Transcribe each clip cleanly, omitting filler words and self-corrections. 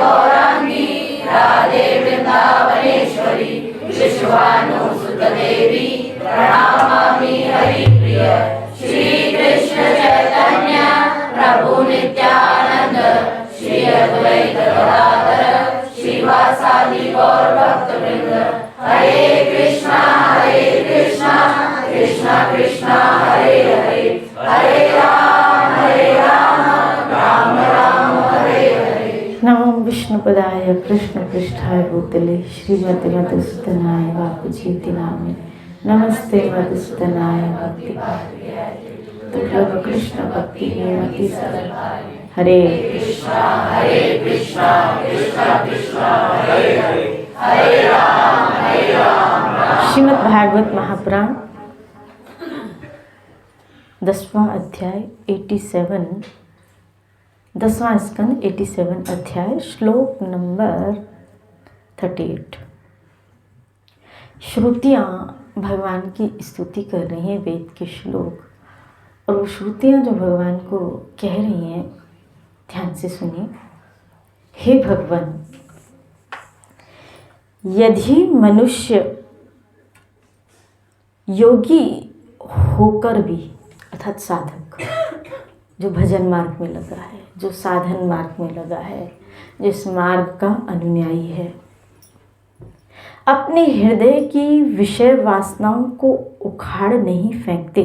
गौरांगी राधे वृंदावनेश्वरी विश्वानुसुतदेवी प्रणमामि हरिप्रिय। श्री कृष्ण चैतन्य प्रभु नित्यानंद श्री अद्वैत गदाधर श्रीवासादि गौर भक्तवृंद। हरे कृष्णा कृष्णा कृष्णा हरे हरे, हरे राम राम राम हरे हरे। नमो विष्णुपदाय कृष्ण पृष्ठाय भूतले श्रीमती मधुसूदनाय वापजीति नामे नमस्ते मधुसूदनाय भक्ति तुभ्यं कृष्ण भक्ति हेमति सरल। हरे कृष्णा कृष्णा कृष्णा हरे हरे, हरे राम राम। श्रीमद् भागवत महापुराण 10वां अध्याय 87, 10वां स्कंद 87 अध्याय श्लोक नंबर 38। श्रुतियाँ भगवान की स्तुति कर रही हैं, वेद के श्लोक, और वो श्रुतियाँ जो भगवान को कह रही हैं, ध्यान से सुनिए। हे भगवान, यदि मनुष्य योगी होकर भी, अर्थात साधक जो भजन मार्ग में लगा है, जो साधन मार्ग में लगा है, जिस मार्ग का अनुयायी है, अपने हृदय की विषय वासनाओं को उखाड़ नहीं फेंकते,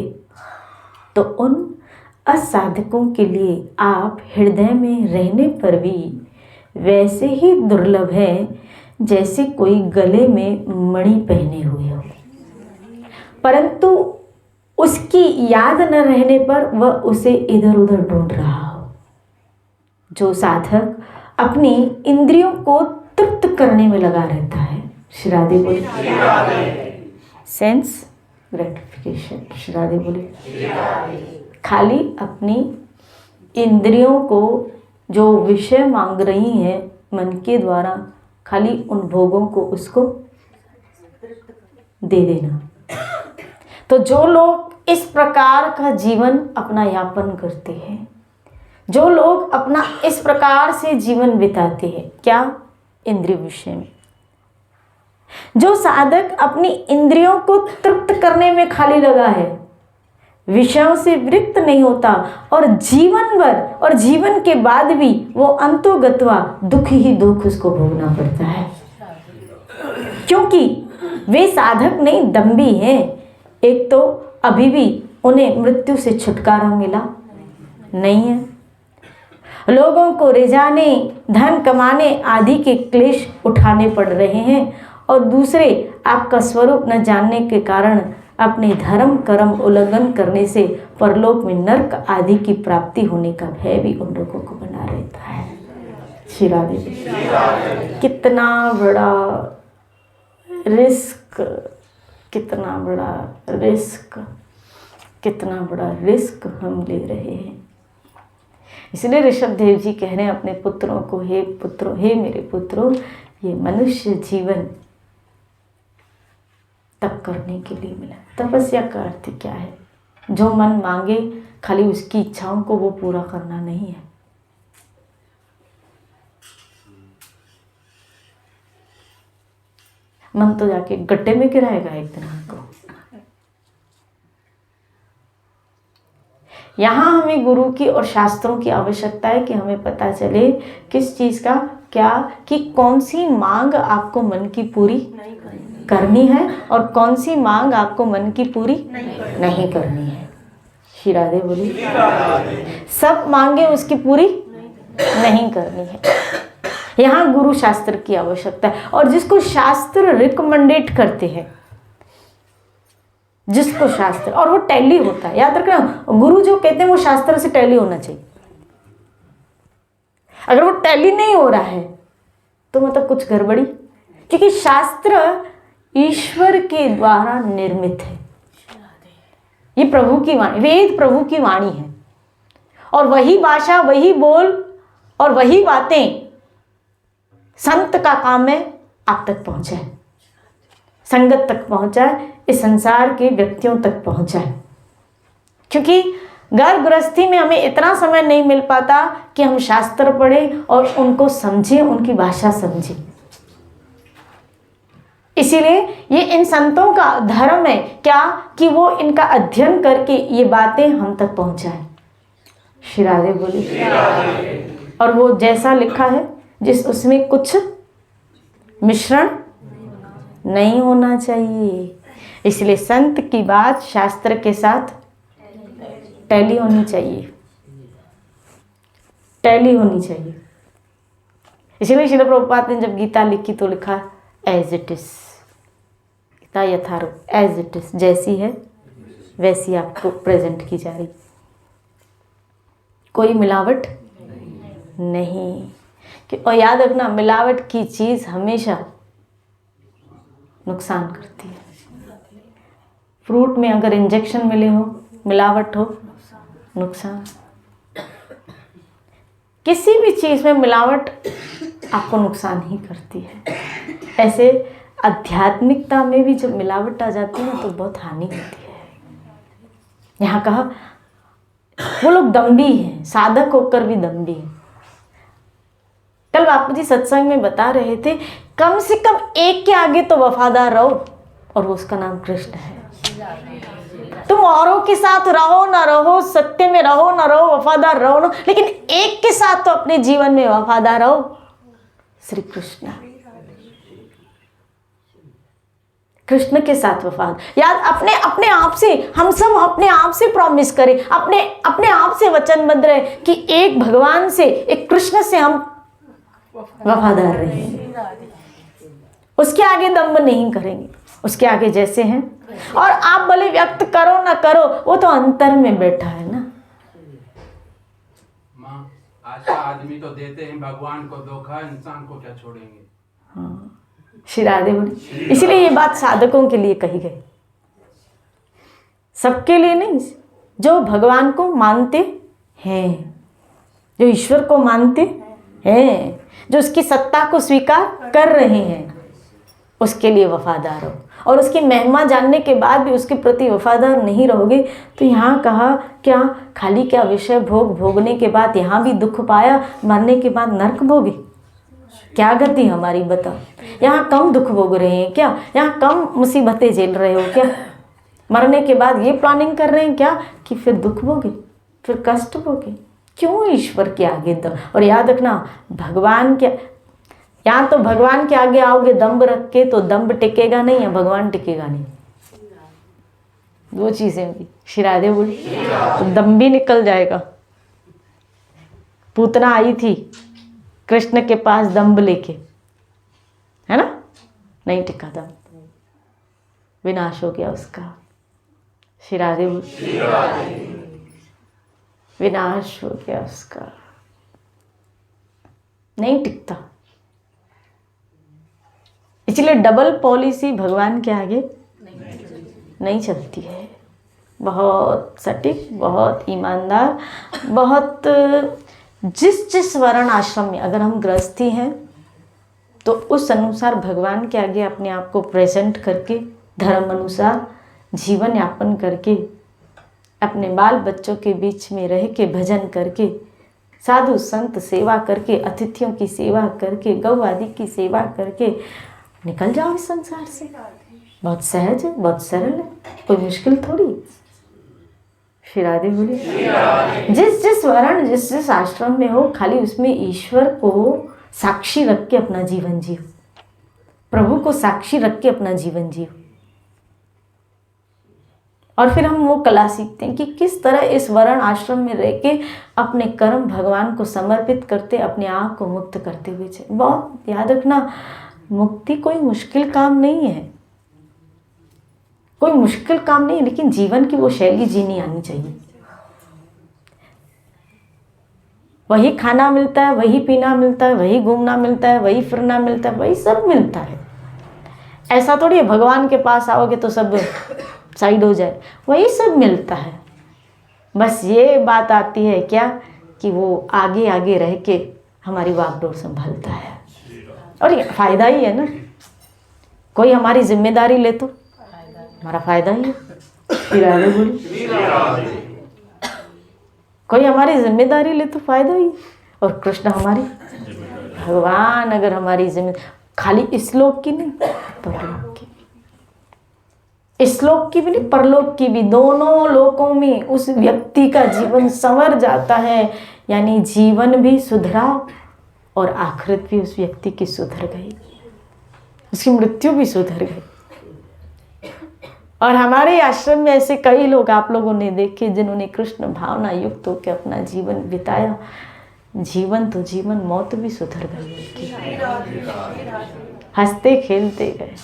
तो उन असाधकों के लिए आप हृदय में रहने पर भी वैसे ही दुर्लभ हैं जैसे कोई गले में मणि पहने हुए हो, परंतु उसकी याद न रहने पर वह उसे इधर उधर ढूंढ रहा हो। जो साधक अपनी इंद्रियों को तृप्त करने में लगा रहता है, श्री राधे बोले, सेंस ग्रेटिफिकेशन, श्री राधे बोले, खाली अपनी इंद्रियों को जो विषय मांग रही हैं मन के द्वारा, खाली उन भोगों को उसको दे देना। तो जो लोग इस प्रकार का जीवन अपना यापन करते हैं, जो लोग अपना इस प्रकार से जीवन बिताते हैं, क्या इंद्रिय विषय में, जो साधक अपनी इंद्रियों को तृप्त करने में खाली लगा है, विषयों से विरक्त नहीं होता, और जीवन भर और जीवन के बाद भी वो अंतोगत्वा दुख ही दुख उसको भोगना पड़ता है, क्योंकि वे साधक नहीं, दम्भी हैं। एक तो अभी भी उन्हें मृत्यु से छुटकारा मिला नहीं है, लोगों को रिझाने, धन कमाने आदि के क्लेश उठाने पड़ रहे हैं, और दूसरे आपका स्वरूप न जानने के कारण अपने धर्म कर्म उल्लंघन करने से परलोक में नरक आदि की प्राप्ति होने का भय भी उन लोगों को बना रहता है। श्री राधे, कितना बड़ा रिस्क, कितना बड़ा रिस्क, कितना बड़ा रिस्क हम ले रहे हैं। इसलिए ऋषभ देव जी कह रहे हैं अपने पुत्रों को, हे पुत्रों, हे मेरे पुत्रों, ये मनुष्य जीवन तप करने के लिए मिला। तपस्या का अर्थ क्या है? जो मन मांगे खाली उसकी इच्छाओं को वो पूरा करना नहीं है। मन तो जाके गड्ढे में गिराएगा एक दिन आपको। यहाँ हमें गुरु की और शास्त्रों की आवश्यकता है कि हमें पता चले किस चीज़ का क्या, कि कौन सी मांग आपको मन की पूरी करनी है और कौन सी मांग आपको मन की पूरी नहीं करनी है। श्री राधे बोली, सब मांगे उसकी पूरी नहीं करनी है। यहाँ गुरु शास्त्र की आवश्यकता है, और जिसको शास्त्र रिकमेंडेट करते हैं, जिसको शास्त्र, और वो टैली होता है, याद रखना, गुरु जो कहते हैं वो शास्त्र से टैली होना चाहिए। अगर वो टैली नहीं हो रहा है तो मतलब कुछ गड़बड़ी, क्योंकि शास्त्र ईश्वर के द्वारा निर्मित है। ये प्रभु की वाणी, वेद प्रभु की वाणी है, और वही भाषा, वही बोल और वही बातें संत का काम है आप तक पहुंचाए, संगत तक पहुंचाए, इस संसार के व्यक्तियों तक पहुंचाए। क्योंकि घर गृहस्थी में हमें इतना समय नहीं मिल पाता कि हम शास्त्र पढ़ें और उनको समझें, उनकी भाषा समझें। इसीलिए ये इन संतों का धर्म है क्या कि वो इनका अध्ययन करके ये बातें हम तक पहुंचाएं। श्री राधे बोले। और वो जैसा लिखा है जिस उसमें कुछ मिश्रण नहीं होना चाहिए। इसलिए संत की बात शास्त्र के साथ टैली होनी चाहिए, टैली होनी चाहिए। इसलिए श्रील प्रभुपाद ने जब गीता लिखी तो लिखा as it is, Gita Yatharup, as it is, जैसी है वैसी आपको प्रेजेंट की जा रही, कोई मिलावट नहीं। और याद रखना, मिलावट की चीज हमेशा नुकसान करती है। फ्रूट में अगर इंजेक्शन मिले हो, मिलावट हो, नुकसान। किसी भी चीज में मिलावट आपको नुकसान ही करती है। ऐसे आध्यात्मिकता में भी जब मिलावट आ जाती है ना तो बहुत हानि होती है। यहाँ कहा वो लोग दम्भी हैं, साधक होकर भी दम्भी हैं। कल बापू जी सत्संग में बता रहे थे कम से कम एक के आगे तो वफादार रहो, और वो उसका नाम कृष्ण है। तुम औरों के साथ रहो ना रहो, सत्य में रहो ना रहो, वफादार रहो ना, लेकिन एक के साथ तो अपने जीवन में वफादार रहो, श्री कृष्ण। कृष्ण के साथ वफादार। याद अपने अपने आप से, हम सब अपने आप से प्रॉमिस करें, अपने अपने आप से वचनबद्ध रहे कि एक भगवान से, एक कृष्ण से हम वफादार रहेंगे, उसके आगे दम्भ नहीं करेंगे, उसके आगे जैसे हैं। और आप भले व्यक्त करो ना करो, वो तो अंतर में बैठा है ना। माँ, आज का आदमी तो देते हैं भगवान को धोखा, इंसान को क्या छोड़ेंगे। हाँ, श्री राधे बोली। इसलिए ये बात साधकों के लिए कही गई, सबके लिए नहीं। जो भगवान को मानते हैं, जो ईश्वर को मानते हैं, जो उसकी सत्ता को स्वीकार कर रहे हैं, उसके लिए वफादार हो। और उसकी महिमा जानने के बाद भी उसके प्रति वफादार नहीं रहोगे तो यहाँ कहा क्या, खाली क्या विषय भोग भोगने के बाद यहाँ भी दुख पाया, मरने के बाद नरक भोगे, क्या गति हमारी बताओ। यहाँ कम दुख भोग रहे हैं क्या, यहाँ कम मुसीबतें झेल रहे हो क्या, मरने के बाद ये प्लानिंग कर रहे हैं क्या कि फिर दुख भोगे, फिर कष्ट भोगे। क्यों ईश्वर के आगे दम। और याद रखना, भगवान के यहाँ तो भगवान के आगे आओगे दम्भ रख के तो दम्भ टिकेगा नहीं या भगवान टिकेगा नहीं, दो चीजें होंगी। श्री राधे बोली तो दम भी निकल जाएगा। पूतना आई थी कृष्ण के पास दम्भ लेके, है ना, नहीं टिका दम, विनाश हो गया उसका। श्री राधे बोली विनाश हो गया उसका, नहीं टिकता। इसलिए डबल पॉलिसी भगवान के आगे नहीं चलती है। बहुत सटीक, बहुत ईमानदार, बहुत जिस वर्ण आश्रम में अगर हम गृहस्थी हैं तो उस अनुसार भगवान के आगे अपने आप को प्रेजेंट करके, धर्म अनुसार जीवन यापन करके, अपने बाल बच्चों के बीच में रह के भजन करके, साधु संत सेवा करके, अतिथियों की सेवा करके, गौ आदि की सेवा करके निकल जाओ इस संसार से। बहुत सहज है, बहुत सरल है, कोई मुश्किल थोड़ी। श्री राधे बोली जिस वर्ण जिस आश्रम में हो, खाली उसमें ईश्वर को साक्षी रख के अपना जीवन जियो, प्रभु को साक्षी रख के अपना जीवन जियो। और फिर हम वो कला सीखते हैं कि किस तरह इस वर्ण आश्रम में रह के अपने कर्म भगवान को समर्पित करते, अपने आप को मुक्त करते हुए चले। बहुत याद रखना, मुक्ति कोई मुश्किल काम नहीं है, कोई मुश्किल काम नहीं, लेकिन जीवन की वो शैली जीनी आनी चाहिए। वही खाना मिलता है, वही पीना मिलता है, वही घूमना मिलता है, वही फिरना मिलता है, वही सब मिलता है। ऐसा थोड़ी है भगवान के पास आओगे तो सब साइड हो जाए, वही सब मिलता है। बस ये बात आती है क्या कि वो आगे आगे रह के हमारी वागडोर संभालता है, और ये फायदा ही है ना। कोई हमारी जिम्मेदारी ले तो हमारा फायदा ही है। श्री राधे बोली कोई हमारी जिम्मेदारी ले तो फायदा ही, और कृष्ण हमारी, भगवान अगर हमारी जिम्मेदारी, खाली इस लोक की नहीं, परलोक की, इस लोक की भी नहीं, परलोक की भी, दोनों लोकों में उस व्यक्ति का जीवन संवर जाता है। यानी जीवन भी सुधरा और आखिरत भी उस व्यक्ति की सुधर गई, उसकी मृत्यु भी सुधर गई। और हमारे आश्रम में ऐसे कई लोग आप लोगों ने देखे जिन्होंने कृष्ण भावना युक्त होकर अपना जीवन बिताया। जीवन तो जीवन, मौत भी सुधर गई उनकी, हंसते खेलते गए।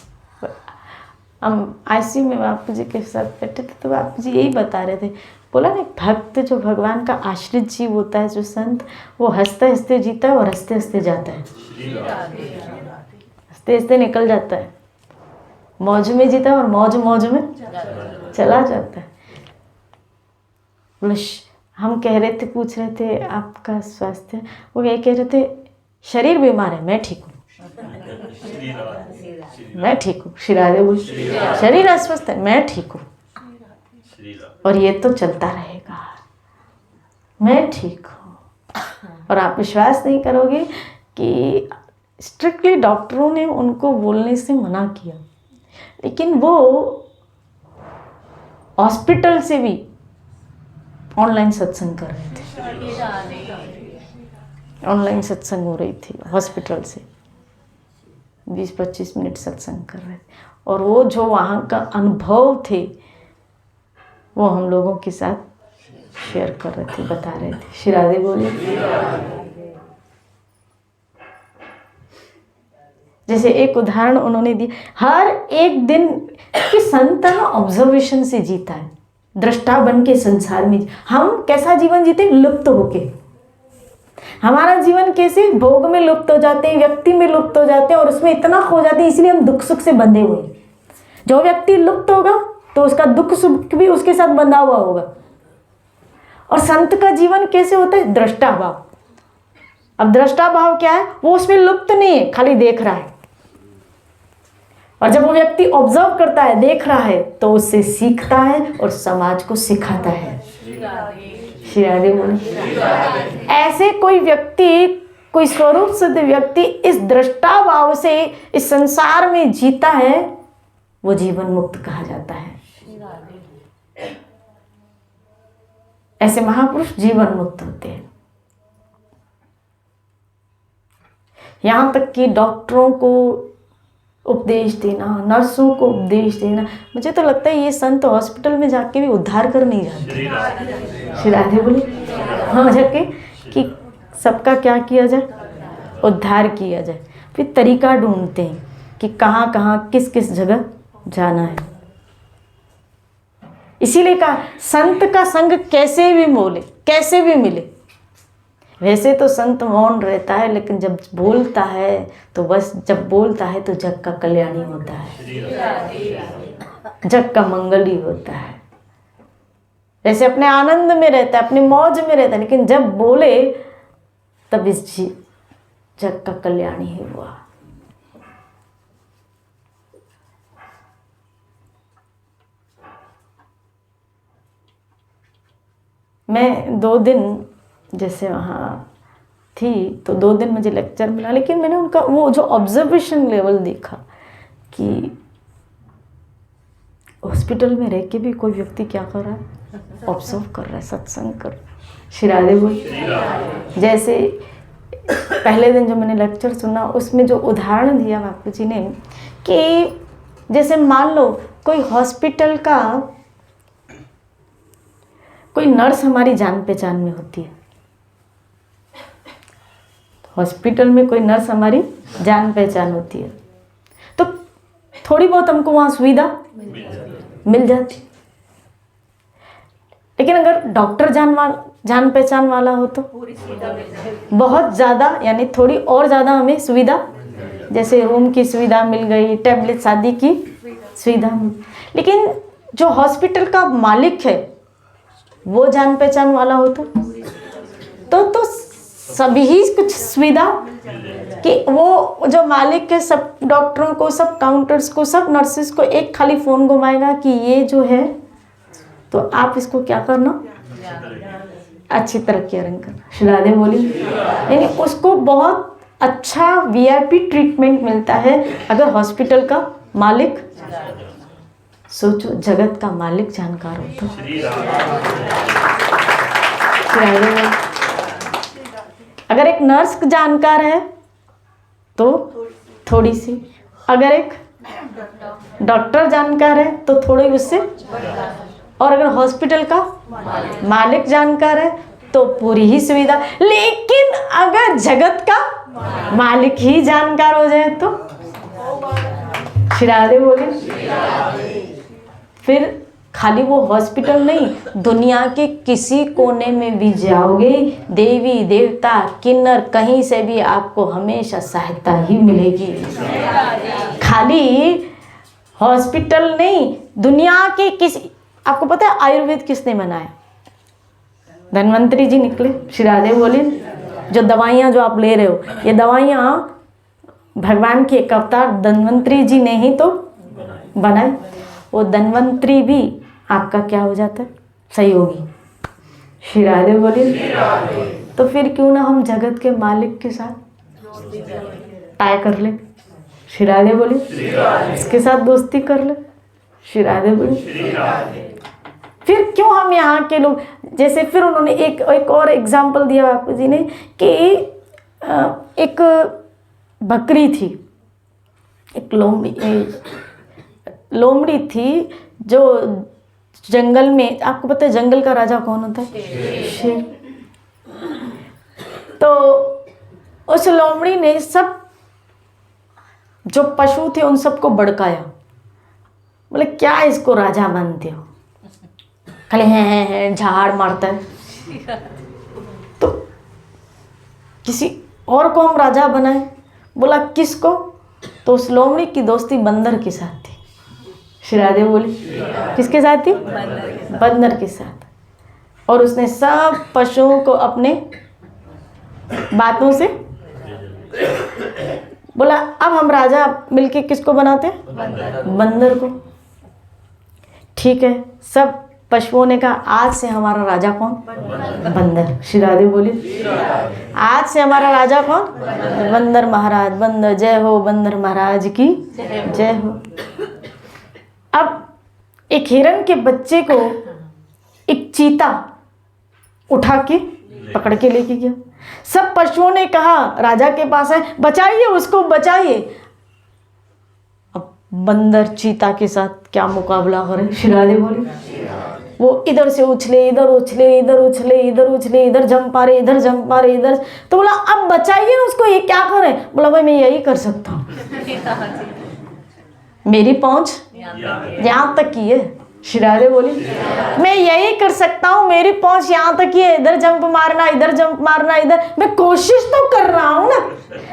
हम आईसीयू में बापू जी के साथ बैठे थे तो बापू जी यही बता रहे थे, बोला ना भक्त जो भगवान का आश्रित जीव होता है, जो संत, वो हंसते हंसते जीता है और हंसते हंसते जाता है, हंसते हंसते निकल जाता है। मौज में जीता है और मौज मौज में चला जाता है। हम कह रहे थे, पूछ रहे थे आपका स्वास्थ्य, वो ये कह रहे थे शरीर बीमार है, मैं ठीक हूँ, मैं ठीक हूँ। श्री राधे बोल, शरीर अस्वस्थ है, मैं ठीक हूँ, और ये तो चलता रहेगा, मैं ठीक हूँ। और आप विश्वास नहीं करोगे कि स्ट्रिक्टली डॉक्टरों ने उनको बोलने से मना किया, लेकिन वो हॉस्पिटल से भी ऑनलाइन सत्संग कर रहे थे, ऑनलाइन सत्संग हो रही थी हॉस्पिटल से, 20-25 मिनट सत्संग कर रहे थे। और वो जो वहाँ का अनुभव थे वो हम लोगों के साथ शेयर कर रहे थे, बता रहे थे। श्री राधे बोले। जैसे एक उदाहरण उन्होंने दिया, हर एक दिन कि संत ना ऑब्जर्वेशन से जीता है, दृष्टा बन के संसार में। हम कैसा जीवन जीते, लुप्त होके। हमारा जीवन कैसे भोग में लुप्त हो जाते हैं, व्यक्ति में लुप्त हो जाते हैं और उसमें इतना खो जाते हैं, इसलिए हम दुख सुख से बंधे हुए हैं। जो व्यक्ति लुप्त होगा तो उसका दुख सुख भी उसके साथ बंधा हुआ होगा। और संत का जीवन कैसे होता है, दृष्टा भाव। अब दृष्टा भाव क्या है, वो उसमें लुप्त नहीं है, खाली देख रहा है। और जब वो व्यक्ति ऑब्जर्व करता है, देख रहा है, तो उससे सीखता है और समाज को सिखाता है। श्री राधे बोले। ऐसे कोई व्यक्ति, कोई स्वरूप सिद्ध व्यक्ति इस दृष्टा भाव से इस संसार में जीता है, वो जीवन मुक्त कहा जाता है। ऐसे महापुरुष जीवन मुक्त होते हैं। यहां तक कि डॉक्टरों को उपदेश देना, नर्सों को उपदेश देना, मुझे तो लगता है ये संत हॉस्पिटल में जाके भी उद्धार कर नहीं जाते। श्री राधे बोले। हाँ, जाके कि सबका क्या किया जाए, उद्धार किया जाए। फिर तरीका ढूंढते हैं कि कहाँ कहाँ किस किस जगह जाना है। इसीलिए कहा संत का संग कैसे भी मोले, कैसे भी मिले। वैसे तो संत मौन रहता है, लेकिन जब बोलता है तो बस, जब बोलता है तो जग का कल्याणी होता है, जग का मंगल ही होता है। जैसे अपने आनंद में रहता है, अपनी मौज में रहता है, लेकिन जब बोले तब इस जग का कल्याणी ही हुआ। मैं 2 दिन जैसे वहाँ थी तो 2 दिन मुझे लेक्चर मिला, लेकिन मैंने उनका वो जो ऑब्जर्वेशन लेवल देखा कि हॉस्पिटल में रह के भी कोई व्यक्ति क्या कर रहा है, ऑब्जर्व कर रहा है, सत्संग कर रहा है। श्री राधे बोल। जैसे पहले दिन जो मैंने लेक्चर सुना उसमें जो उदाहरण दिया बापू जी ने कि जैसे मान लो कोई हॉस्पिटल का कोई नर्स हमारी जान पहचान में होती है, हॉस्पिटल में कोई नर्स हमारी जान पहचान होती है, तो थोड़ी बहुत हमको वहाँ सुविधा मिल जाती। लेकिन अगर डॉक्टर जान पहचान वाला हो तो बहुत ज़्यादा, यानी थोड़ी और ज़्यादा हमें सुविधा, जैसे रूम की सुविधा मिल गई, टैबलेट शादी की सुविधा मिल। लेकिन जो हॉस्पिटल का मालिक है वो जान पहचान वाला हो तो सभी ही कुछ सुविधा, कि वो जो मालिक है सब डॉक्टरों को, सब काउंटर्स को, सब नर्सेस को एक खाली फ़ोन घुमाएगा कि ये जो है तो आप इसको क्या करना, अच्छी तरह केयरिंग करना। श्री राधे बोलिए। यानी उसको बहुत अच्छा VIP ट्रीटमेंट मिलता है अगर हॉस्पिटल का मालिक, सोचो जगत का मालिक जानकार हो तो। अगर एक नर्स जानकार है तो थोड़ी सी, अगर एक डॉक्टर जानकार है तो थोड़ी उससे, और अगर हॉस्पिटल का मालिक जानकार है तो पूरी ही सुविधा। लेकिन अगर जगत का मालिक ही जानकार हो जाए तो श्री राधे बोले। फिर खाली वो हॉस्पिटल नहीं, दुनिया के किसी कोने में भी जाओगे, देवी देवता किन्नर कहीं से भी आपको हमेशा सहायता ही मिलेगी। खाली हॉस्पिटल नहीं, दुनिया के किसी, आपको पता है आयुर्वेद किसने बनाया? धन्वंतरी जी निकले। श्री राधे बोले। जो दवाइयाँ जो आप ले रहे हो, ये दवाइयाँ भगवान के एक अवतार धन्वंतरी जी ने ही तो बनाई। वो धन्वंतरी भी आपका क्या हो जाता है? सहयोगी। श्री राधे बोले। तो फिर क्यों ना हम जगत के मालिक के साथ टाई कर ले? श्री राधे बोले। उसके साथ दोस्ती कर ले। श्री राधे बोले। फिर क्यों हम यहाँ के लोग, जैसे फिर उन्होंने एक और एग्जाम्पल दिया बापू जी ने कि एक बकरी थी, एक लोमड़ी थी जो जंगल में, आपको पता है जंगल का राजा कौन होता है? शेर। तो उस लोमड़ी ने सब जो पशु थे उन सबको भड़काया, बोले क्या इसको राजा मानते हो? खाली हैं झाड़ मारता है। तो किसी और को हम राजा बनाए, बोला किसको? तो उस लोमड़ी की दोस्ती बंदर के साथ थी। श्री राधे बोली। किसके साथ थी? बंदर के साथ। और उसने सब पशुओं को अपने बातों से बोला अब हम राजा मिलके किसको बनाते हैं? बंदर को। ठीक है, सब पशुओं ने कहा आज से हमारा राजा कौन? बंदर। श्री राधे बोली। आज से हमारा राजा कौन? बंदर महाराज। बंदर जय हो, बंदर महाराज की जय हो। अब एक हिरण के बच्चे को एक चीता उठा के पकड़ के लेके गया। सब पशुओं ने कहा राजा के पास है, बचाइए उसको, बचाइए। अब बंदर चीता के साथ क्या मुकाबला करे? श्री राधे बोली। वो इधर से उछले, इधर उछले, इधर उछले, इधर उछले, इधर जंप मारे, इधर जंप मारे, इधर। तो बोला अब बचाइए ना उसको, ये क्या करे? बोला भाई मैं यही कर सकता हूँ, मेरी पहुंच यहाँ तक की है। श्री राधे बोली। मैं यही कर सकता हूँ, मेरी पहुंच यहाँ तक ही है। इधर जंप मारना, इधर जंप मारना, इधर। मैं कोशिश तो कर रहा हूँ ना,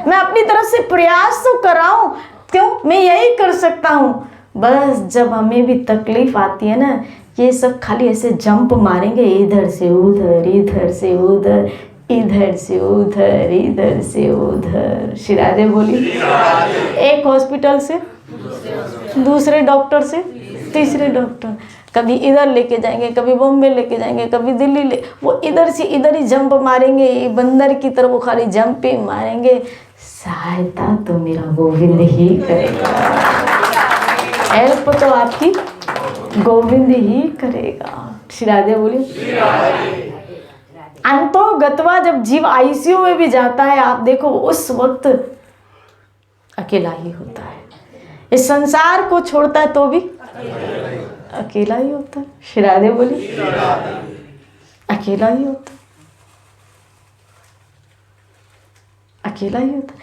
मैं अपनी तरफ से प्रयास तो कर रहा हूँ। क्यों? मैं यही कर सकता हूँ। बस जब हमें भी तकलीफ आती है ना, ये सब खाली ऐसे जंप मारेंगे, इधर से उधर, इधर से उधर, इधर से उधर, इधर से उधर। श्री राधे बोली। एक हॉस्पिटल से दूसरे डॉक्टर से तीसरे डॉक्टर, कभी इधर लेके जाएंगे, कभी बॉम्बे लेके जाएंगे, कभी दिल्ली ले, वो इधर से इधर ही जंप मारेंगे। बंदर की तरह वो खाली जंप ही मारेंगे। सहायता तो मेरा गोविंद ही करेगा, हेल्प तो आपकी गोविंद ही करेगा। श्री राधे बोली। अंतो गत्वा, जब जीव ICU में भी जाता है, आप देखो उस वक्त अकेला ही होता है। इस संसार को छोड़ता है तो भी अकेला ही होता है। श्री राधे बोली। अकेला ही होता है, अकेला ही होता है।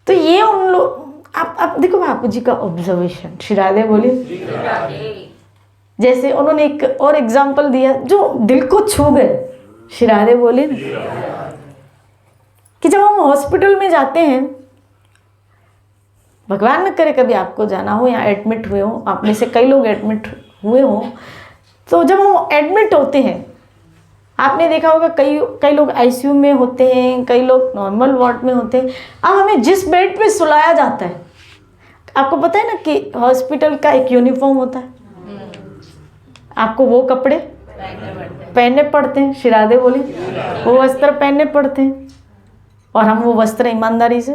तो ये उन लोग, आप देखो बापू जी का ऑब्जर्वेशन। श्री राधे बोली। जैसे उन्होंने एक और एग्जाम्पल दिया जो दिल को छू गए। श्री राधे बोली कि जब हम हॉस्पिटल में जाते हैं, भगवान न करे कभी आपको जाना हो या एडमिट हुए हो, आप में से कई लोग एडमिट हुए हो, तो जब हम एडमिट होते हैं, आपने देखा होगा कई लोग ICU में होते हैं, कई लोग नॉर्मल वार्ड में होते हैं। अब हमें जिस बेड पे सुलाया जाता है, आपको पता है ना कि हॉस्पिटल का एक यूनिफॉर्म होता है, आपको वो कपड़े पहनने पड़ते हैं। शिरादे बोले वो वस्त्र पहनने पड़ते हैं, और हम वो वस्त्र ईमानदारी से,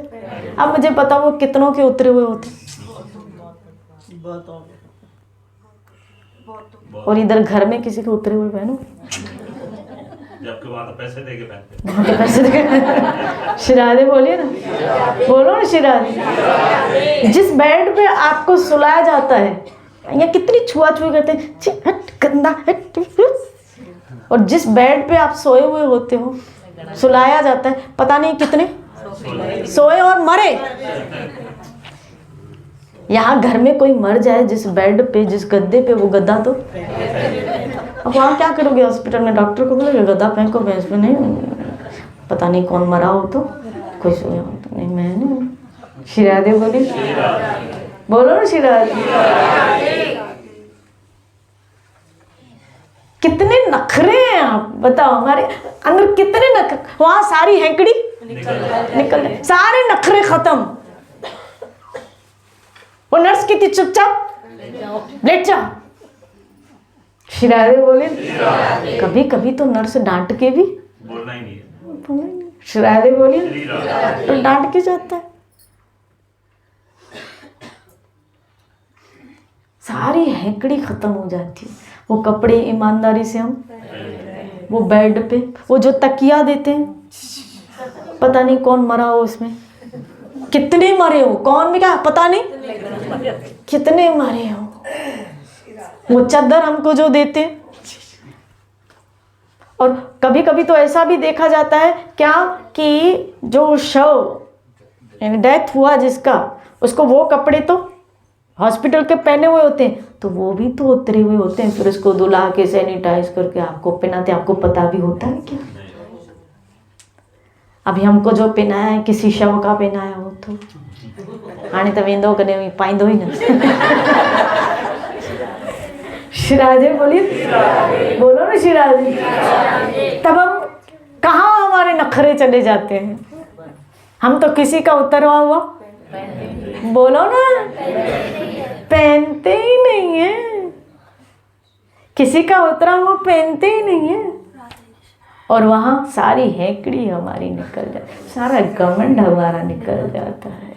अब मुझे पता वो कितनों के उतरे हुए होते हैं, और इधर घर में किसी के उतरे हुए पहनो, जबकि वहाँ तो पैसे देके पहनते। वहाँ के पैसे देके शिरादे बोलिए ना, बोलो ना शिरादे। जिस बेड पे आपको सुलाया जाता है, या कितनी छुआ-छुई करते हैं, छी हट गंदा हट, और जिस बेड पे आप सोए हुए होते हो, सुलाया जाता है, पता नहीं कितने सोए और मरे। यहाँ घर में कोई मर जाए, जिस बेड पे, जिस गद्दे पे, वो गद्दा तो, अब वहाँ क्या करोगे? हॉस्पिटल में डॉक्टर को बोलोगे गद्दा फेंको, भैंस पे नहीं, पता नहीं कौन मरा हो, तो कोई सोया हो तो नहीं, मैं नहीं। शिरादे बोली, बोलो ना शिरादे। कितने नखरे हैं आप बताओ, हमारे अंदर कितने नखरे, वहाँ सारी हैंकड़ी निकल जाए, सारे नखरे खत्म। वो नर्स की थी चुपचाप लेट जा। शिरादे बोले, कभी कभी तो नर्स डांट के भी बोलना ही नहीं है। शिरादे बोली तो डांट के जाता है। सारी हैंकड़ी खत्म हो जाती है। वो कपड़े ईमानदारी से हम, वो बेड पे, वो जो तकिया देते हैं, पता नहीं कौन मरा हो उसमें, कितने मरे हो, कौन में क्या पता नहीं, कितने मरे हो। वो चादर हमको जो देते, और कभी कभी तो ऐसा भी देखा जाता है क्या कि जो शव यानी डेथ हुआ जिसका, उसको वो कपड़े तो हॉस्पिटल के पहने हुए होते हैं, तो वो भी तो उतरे हुए होते हैं, फिर उसको धुला के सैनिटाइज करके आपको पहनाते। आपको पता भी होता है क्या? अभी हमको जो पहनाया है किसी शव का पहनाया हो, तो हाणे तो वेंदो कने पाइंदो ही ना। शिरादे बोलिए, बोलो ना शिरादे। तब हम कहाँ हमारे नखरे चले जाते हैं। हम तो किसी का उतरवा हुआ, बोलो ना, पहनते ही नहीं है, किसी का उतरा हुआ पहनते ही नहीं है, और वहाँ सारी हैंकड़ी हमारी निकल जाती, सारा घमंड हमारा निकल जाता है,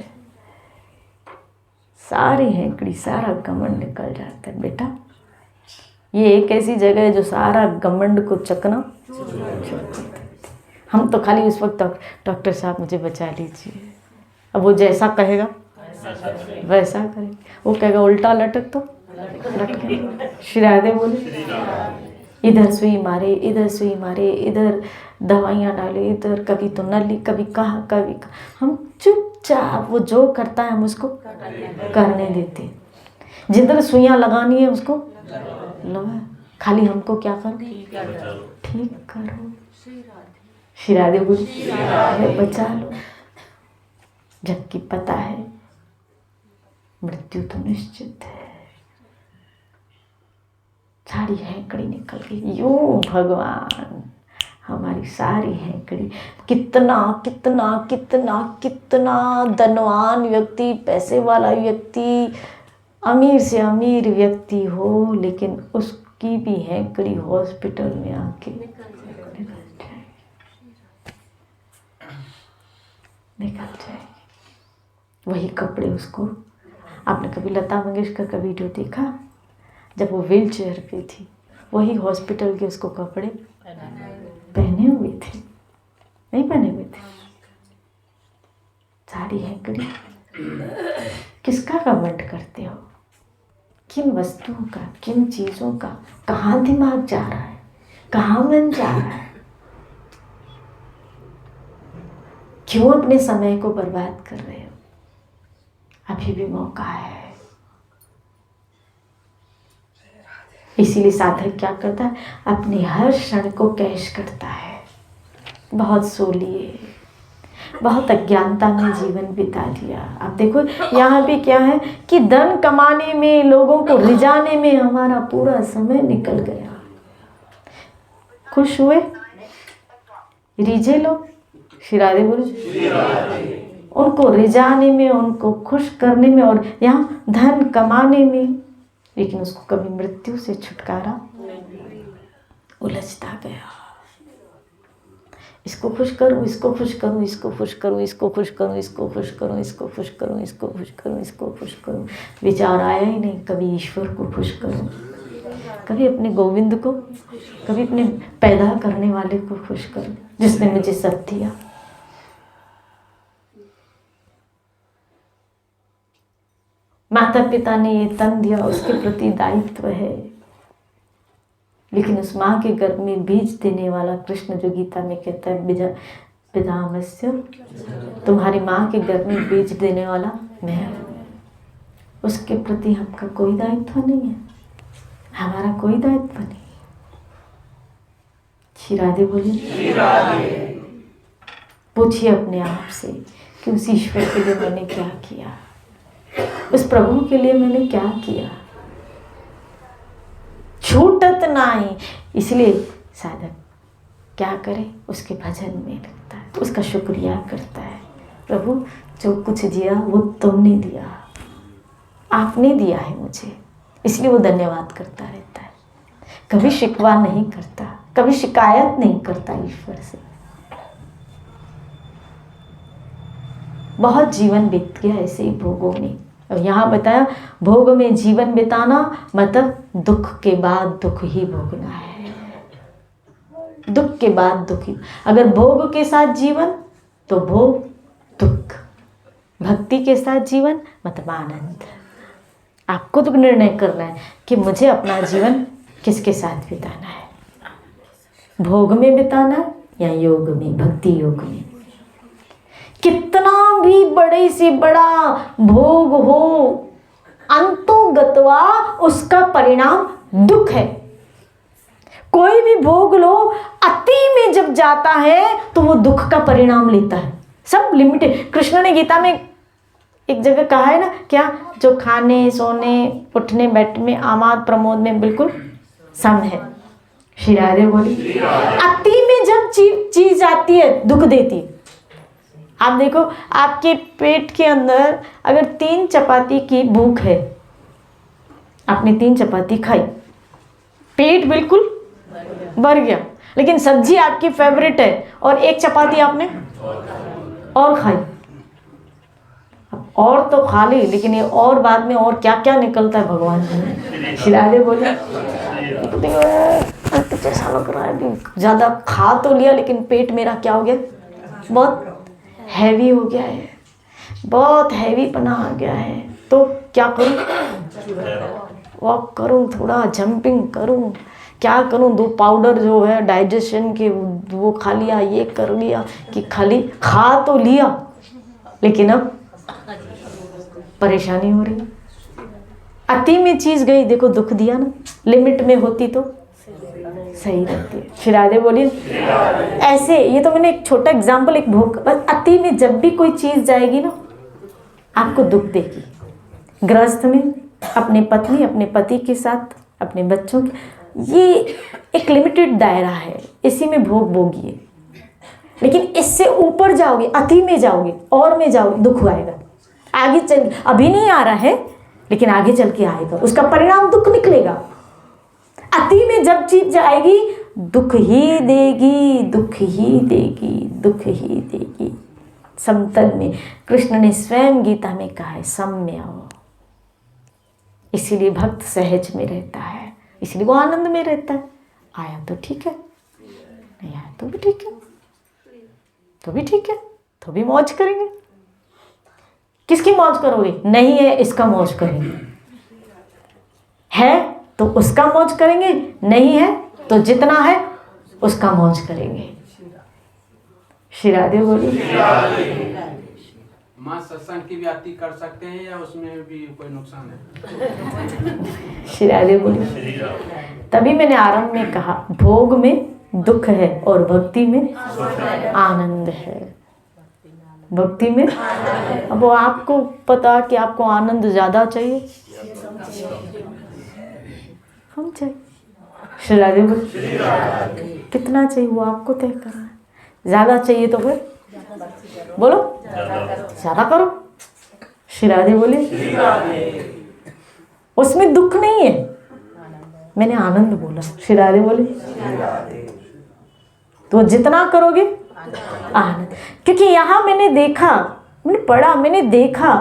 सारी हैंकड़ी, सारा घमंड निकल जाता है। बेटा ये एक ऐसी जगह है जो सारा घमंड को चकना। हम तो खाली उस वक्त डॉक्टर साहब मुझे बचा लीजिए, अब वो जैसा कहेगा वैसा करे, वो कहेगा उल्टा लटक तो लटके। शिरादे बोले, इधर सुई मारे, इधर सुई मारे, इधर दवाइयाँ डाले, इधर कभी तो नली, कभी कहाँ कभी कहाँ। हम चुपचाप, वो जो करता है हम उसको करने देते हैं। जिधर सुइयाँ लगानी है उसको लगा, खाली हमको क्या करो, ठीक करो। शिरादे बोले, बचा लो, जबकि पता है मृत्यु तो निश्चित है। सारी हैंकड़ी निकल गई। यूं भगवान हमारी सारी हैंकड़ी, कितना कितना कितना कितना धनवान व्यक्ति, पैसे वाला व्यक्ति, अमीर से अमीर व्यक्ति हो, लेकिन उसकी भी हैंकड़ी हॉस्पिटल में आके निकल जाएगी। वही कपड़े उसको, आपने कभी लता मंगेशकर का वीडियो देखा? जब वो व्हील चेयर पे थी, वही हॉस्पिटल के उसको कपड़े पहने हुए थे, नहीं पहने हुए थे। सारी हैंकड़ी। किसका कमेंट करते हो? किन वस्तुओं का, किन चीज़ों का? कहाँ दिमाग जा रहा है, कहाँ मन जा रहा है? क्यों अपने समय को बर्बाद कर रहे हो? अभी भी मौका है। इसीलिए साधक क्या करता है? अपने हर क्षण को कैश करता है। बहुत सो लिए, बहुत अज्ञानता में जीवन बिता दिया। अब देखो यहाँ भी क्या है कि धन कमाने में, लोगों को रिझाने में हमारा पूरा समय निकल गया। खुश हुए, रिझे लोग, शिरादे बोले, उनको रिझाने में, उनको खुश करने में, और यहाँ धन कमाने में, लेकिन उसको कभी मृत्यु से छुटकारा उलझता गया। इसको खुश करूं, इसको खुश करूं, इसको खुश करूं, इसको खुश करूं, इसको खुश करूं, इसको खुश करूं, इसको खुश करूं, इसको खुश करूं। विचार आया ही नहीं कभी ईश्वर को खुश करूं, कभी अपने गोविंद को, कभी अपने पैदा करने वाले को खुश करूं जिसने मुझे सब दिया। माता पिता ने ये तन दिया, उसके प्रति दायित्व है, लेकिन उस माँ के गर्भ में बीज देने वाला कृष्ण जो गीता में कहता है पितामहस्य, तुम्हारी माँ के गर्भ में बीज देने वाला मैं हूँ, उसके प्रति हमका कोई दायित्व नहीं है, हमारा कोई दायित्व नहीं। श्री राधे बोलिए। पूछिए अपने आप से कि उस ईश्वर के लिए मैंने क्या किया, उस प्रभु के लिए मैंने क्या किया। छूटत नहीं, इसलिए साधक क्या करे, उसके भजन में लगता है, उसका शुक्रिया करता है। प्रभु जो कुछ दिया वो तुमने दिया, आपने दिया है मुझे, इसलिए वो धन्यवाद करता रहता है। कभी शिकवा नहीं करता, कभी शिकायत नहीं करता ईश्वर से। बहुत जीवन बीत गया ऐसे ही भोगों में। अब यहाँ बताया भोग में जीवन बिताना मतलब दुख के बाद दुख ही भोगना है, दुख के बाद दुख ही। अगर भोग के साथ जीवन तो भोग दुख, भक्ति के साथ जीवन मतलब आनंद। आपको तो निर्णय करना है कि मुझे अपना जीवन किसके साथ बिताना है, भोग में बिताना है या योग में, भक्ति योग में। कितना भी बड़े से बड़ा भोग हो, अंतोगत्वा उसका परिणाम दुख है। कोई भी भोग लो, अति में जब जाता है तो वो दुख का परिणाम लेता है। सब लिमिटेड। कृष्ण ने गीता में एक जगह कहा है ना, क्या, जो खाने सोने उठने बैठने में आमाद प्रमोद में बिल्कुल सम है। श्री राधे बोली। अति में जब चीज आती है दुख देती है। आप देखो, आपके पेट के अंदर अगर 3 चपाती की भूख है, आपने 3 चपाती खाई, पेट बिल्कुल भर गया, लेकिन सब्जी आपकी फेवरेट है और 1 चपाती आपने और खाई। अब और तो खा ली, लेकिन ये और बाद में और क्या क्या निकलता है भगवान ने। खिलाने बोले जैसा लग रहा है, ज़्यादा खा तो लिया लेकिन पेट मेरा क्या हो गया, बहुत हैवी हो गया है, बहुत हैवी पना आ गया है। तो क्या करूं, वॉक करूं, थोड़ा जंपिंग करूं, क्या करूं, 2 पाउडर जो है डाइजेशन के वो खा लिया, ये कर लिया कि खाली खा तो लिया लेकिन अब परेशानी हो रही। अति में चीज़ गई, देखो दुख दिया ना। लिमिट में होती तो सही रहती है। फिर आगे बोलिए। ऐसे ये तो मैंने एक छोटा एग्जाम्पल, एक भूख, बस अति में जब भी कोई चीज़ जाएगी ना आपको दुख देगी। गृहस्थ में अपने पत्नी, अपने पति के साथ, अपने बच्चों के, ये एक लिमिटेड दायरा है, इसी में भोग भोगिए। लेकिन इससे ऊपर जाओगे, अति में जाओगे और में जाओगे, दुख आएगा। आगे चल, अभी नहीं आ रहा है लेकिन आगे चल के आएगा, उसका परिणाम दुख निकलेगा। अति में जब चीज जाएगी दुख ही देगी, दुख ही देगी, दुख ही देगी। समतल में कृष्ण ने स्वयं गीता में कहा है सम्य हो। इसीलिए भक्त सहज में रहता है, इसलिए वो आनंद में रहता है। आया तो ठीक है, नहीं आया तो भी ठीक है, तो भी ठीक है, तो भी मौज करेंगे। किसकी मौज करोगे? नहीं है इसका मौज करेंगे, है तो उसका मौज करेंगे, नहीं है तो जितना है उसका मौज करेंगे। श्री राधे बोलिए। माँ सत्संग की भी अति कर सकते हैं या उसमें भी कोई नुकसान है? श्री राधे बोलिए। तभी मैंने आरंभ में कहा भोग में दुख है और भक्ति में आनंद है। भक्ति में अब वो आपको पता कि आपको आनंद ज्यादा चाहिए, कम चाहिए। श्री राधे बोलिए। कितना चाहिए वो आपको तय करना है। ज्यादा चाहिए तो फिर बोलो ज्यादा करो। श्री राधे बोलिए। उसमें दुख नहीं है, मैंने आनंद बोला, श्री राधे बोले। तो जितना करोगे आनंद, क्योंकि यहाँ मैंने देखा, मैंने पढ़ा, मैंने देखा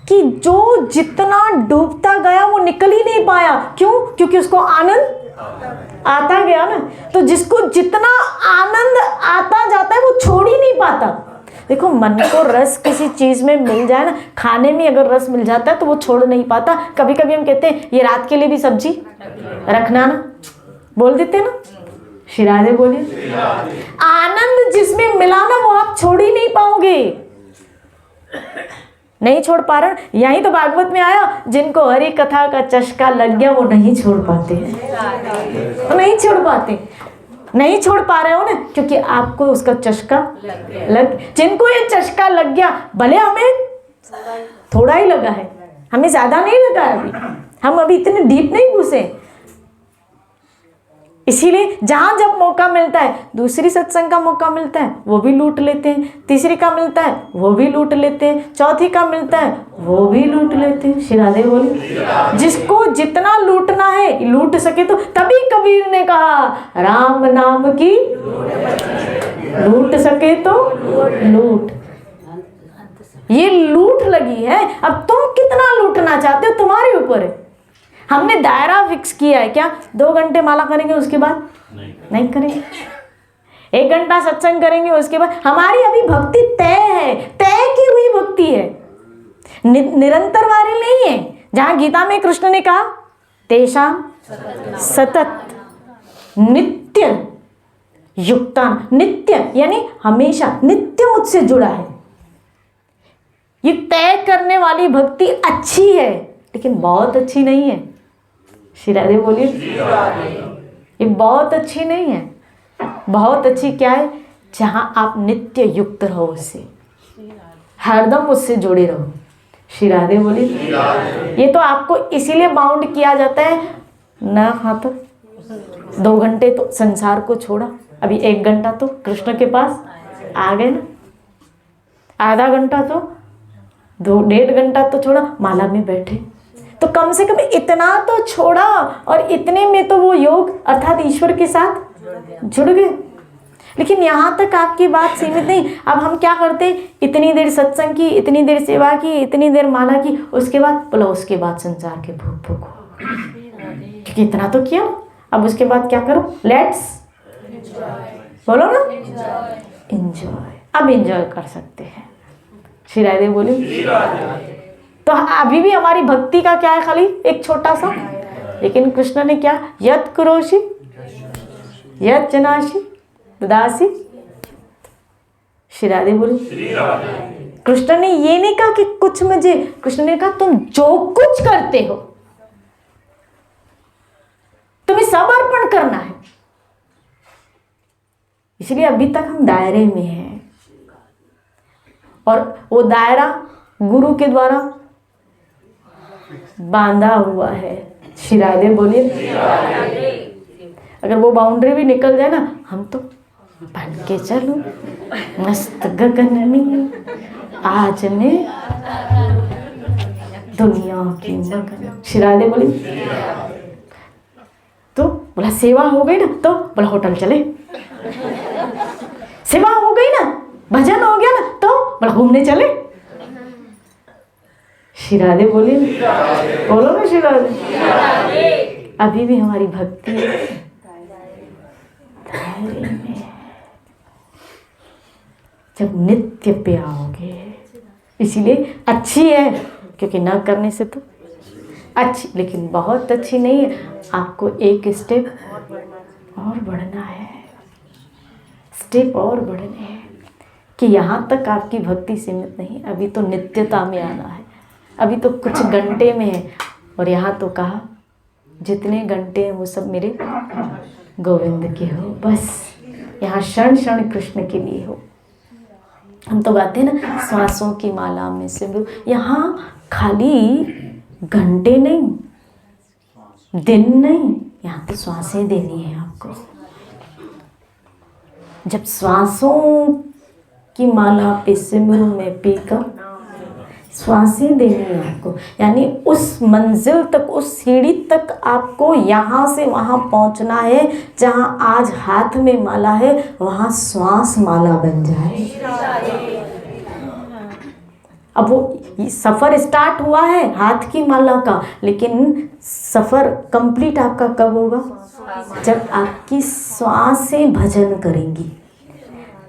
कि जो जितना डूबता गया वो निकल ही नहीं पाया। क्यों? क्योंकि उसको आनंद आता गया ना। तो जिसको जितना आनंद आता जाता है वो छोड़ ही नहीं पाता। देखो, मन को रस किसी चीज में मिल जाए ना, खाने में अगर रस मिल जाता है तो वो छोड़ नहीं पाता। कभी कभी हम कहते हैं ये रात के लिए भी सब्जी रखना ना, बोल देते ना। श्री राधे बोलिए। आनंद जिसमें मिला ना वो आप छोड़ ही नहीं पाओगे, नहीं छोड़ पा रहे। यही तो भागवत में आया, जिनको हरि कथा का चस्का लग गया वो नहीं छोड़ पाते हैं, तो नहीं छोड़ पाते। नहीं छोड़ पा रहे हो ना, क्योंकि आपको उसका चस्का लग। जिनको ये चस्का लग गया, भले हमें थोड़ा ही लगा है, हमें ज्यादा नहीं लगा है, अभी हम अभी इतने डीप नहीं घुसे। इसीलिए जहां जब मौका मिलता है, दूसरी सत्संग का मौका मिलता है वो भी लूट लेते हैं, तीसरी का मिलता है वो भी लूट लेते हैं, चौथी का मिलता है वो भी लूट लेते हैं। श्री राधे बोले। जिसको जितना लूटना है लूट सके तो, तभी कबीर ने कहा राम नाम की लूट सके तो लूट। ये लूट लगी है, अब तुम कितना लूटना चाहते हो तुम्हारे ऊपर है। हमने दायरा फिक्स किया है क्या, 2 घंटे माला करेंगे उसके बाद नहीं करेंगे, 1 घंटा सत्संग करेंगे उसके बाद। हमारी अभी भक्ति तय है, तय की हुई भक्ति है, निरंतर वाली नहीं है। जहां गीता में कृष्ण ने कहा तेषां सतत नित्य युक्तान, नित्य यानी हमेशा, नित्य मुझसे जुड़ा है। ये तय करने वाली भक्ति अच्छी है, लेकिन बहुत अच्छी नहीं है। श्री राधे बोलिए। ये बहुत अच्छी नहीं है। बहुत अच्छी क्या है? जहां आप नित्य युक्त रहो उससे, हरदम उससे जुड़े रहो। श्री राधे बोलिए। ये तो आपको इसीलिए बाउंड किया जाता है ना, खातर 2 घंटे तो संसार को छोड़ा, अभी 1 घंटा तो कृष्ण के पास आ गए ना, आधा घंटा तो 1.5 घंटा तो छोड़ा माला में बैठे, तो कम से कम इतना तो छोड़ा, और इतने में तो वो योग अर्थात ईश्वर के साथ जुड़ गए। लेकिन यहाँ तक आपकी बात सीमित नहीं। अब हम क्या करते, इतनी देर सत्संग की, इतनी देर सेवा की, इतनी देर माला की, उसके बाद बोलो उसके बाद संसार के भोग भोगो, क्योंकि इतना तो किया। अब उसके बाद क्या करो, लेट्स बोलो ना, एंजॉय। अब एंजॉय कर सकते हैं। श्री राधे बोले। तो अभी भी हमारी भक्ति का क्या है, खाली एक छोटा सा, लेकिन कृष्ण ने क्या, यत् करोषि यत् जनासि ददासि। श्री राधे बोले। कृष्ण ने ये नहीं कहा कि कुछ मुझे, कृष्ण ने कहा तुम जो कुछ करते हो तुम्हें सब अर्पण करना है। इसलिए अभी तक हम दायरे में हैं, और वो दायरा गुरु के द्वारा बांधा हुआ है। श्री राधे बोलिए। अगर वो बाउंड्री भी निकल जाए ना, हम तो बन के चलो मस्त गगन में आज में दुनिया की मगन। श्री राधे बोलिए। तो बोला सेवा हो गई ना, तो बोला होटल चले। सेवा हो गई ना, भजन हो गया ना, तो बोला घूमने चले। श्री राधे बोलिए। बोलो ना श्री राधे। अभी भी हमारी भक्ति दायरे में। जब नित्य पे आओगे, इसीलिए अच्छी है, क्योंकि ना करने से तो अच्छी, लेकिन बहुत अच्छी नहीं है। आपको एक स्टेप और बढ़ना है, स्टेप और बढ़ने हैं, कि यहाँ तक आपकी भक्ति सीमित नहीं, अभी तो नित्यता में आना है। अभी तो कुछ घंटे में है, और यहाँ तो कहा जितने घंटे हैं वो सब मेरे गोविंद के हो, बस यहाँ क्षण क्षण कृष्ण के लिए हो। हम तो गाते हैं ना, श्वासों की माला में सिमरू। यहाँ खाली घंटे नहीं, दिन नहीं, यहाँ तो श्वासें देनी है आपको। जब श्वासों की माला पे सिमरू में पीकर श्वासें देनी है आपको, यानी उस मंजिल तक, उस सीढ़ी तक आपको यहाँ से वहाँ पहुँचना है जहाँ आज हाथ में माला है वहाँ श्वास माला बन जाए। अब वो सफ़र स्टार्ट हुआ है हाथ की माला का, लेकिन सफ़र कंप्लीट आपका कब होगा? जब आपकी सांसें भजन करेंगी।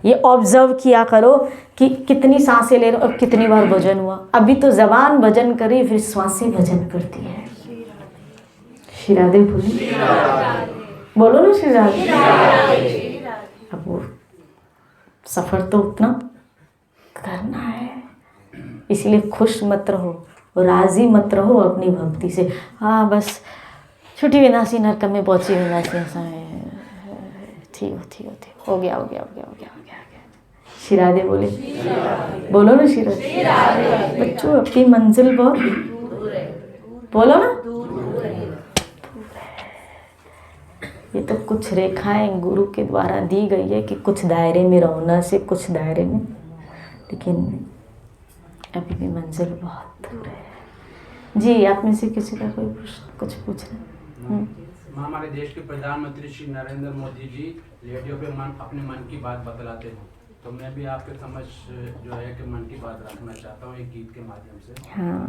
ये ऑब्जर्व किया करो कि कितनी सांसें ले रहे हो और कितनी बार भजन हुआ। अभी तो जबान भजन करी, फिर सांसें भजन करती है। श्री राधे बोली, बोलो ना श्री राधे। अब वो सफ़र तो उतना करना है, इसलिए खुश मत रहो, राजी मत रहो अपनी भक्ति से। हाँ बस छुट्टी विनाशी नरकम में पहुँची विनाशी, ऐसा है, ठीक हो गया। श्री राधे बोले, बोलो ना श्री राधे। बच्चों अपनी मंजिल बहुत बोलो ना, ये तो कुछ रेखाएं गुरु के द्वारा दी गई है कि कुछ दायरे में रहोना से कुछ दायरे में, लेकिन अभी भी मंजिल बहुत दूर है। जी आप में से किसी का कोई कुछ पूछ रहे हैं? हमारे देश के प्रधानमंत्री श्री नरेंद्र मोदी जी रेडियो पे अपने मन की बात बतलाते हैं, तो मैं भी आपके समझ जो है कि मन की बात रखना चाहता हूँ एक गीत के माध्यम से। हाँ